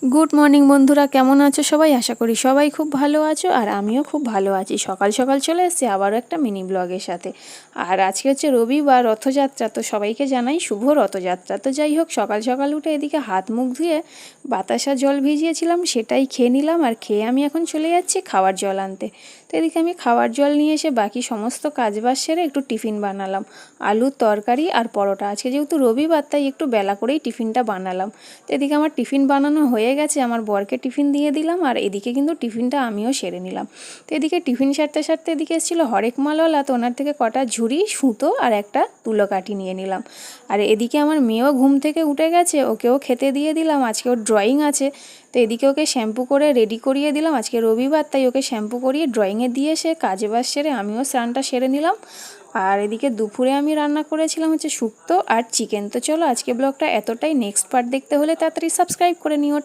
Good morning বন্ধুরা, কেমন আছো সবাই? আশা করি সবাই খুব ভালো আছো আর আমিও খুব ভালো আছি। সকাল সকাল চলে এসেছি আবারও একটা মিনি ব্লগের সাথে। আর আজকে হচ্ছে রবিবার, রথযাত্রা। তো সবাইকে জানাই শুভ রথযাত্রা। তো যাই হোক, সকাল সকাল উঠে এদিকে হাত মুখ ধুয়ে বাতাসা জল ভিজিয়েছিলাম, সেটাই খেয়ে নিলাম। আর খেয়ে আমি এখন চলে যাচ্ছি খাওয়ার জল আনতে। তো এদিকে আমি খাওয়ার জল নিয়ে এসে বাকি সমস্ত কাজবাজ সেরে একটু টিফিন বানালাম, আলুর তরকারি আর পরোটা। আজকে যেহেতু রবিবার তাই একটু বেলা করেই টিফিনটা বানালাম। তো এদিকে আমার টিফিন বানানো হয়ে গেছে, আমার বরকে টিফিন দিয়ে দিলাম আর এদিকে কিন্তু টিফিনটা আমিও সেরে নিলাম। তো এদিকে টিফিন সারতে সারতে এদিকে এসেছিলো হরেক মালওয়ালা, তো ওনার থেকে কটা ঝুড়ি, সুতো আর একটা তুলো কাঠি নিয়ে নিলাম। আর এদিকে আমার মেয়েও ঘুম থেকে উঠে গেছে, ওকেও খেতে দিয়ে দিলাম। আজকে ওর ড্রয়িং আছে, তো এদিকে ওকে শ্যাম্পু করে রেডি করিয়ে দিলাম। আজকে রবিবার তাই ওকে শ্যাম্পু করিয়ে ড্রয়িংয়ে দিয়ে এসে কাজে বাজ সেরে আমিও স্নানটা সেরে নিলাম। আর এদিকে দুপুরে আমি রান্না করেছিলাম হচ্ছে শুক্তো আর চিকেন। তো চলো আজকে ব্লগটা এতটাই। নেক্সট পার্ট দেখতে হলে তাড়াতাড়ি সাবস্ক্রাইব করে নিও।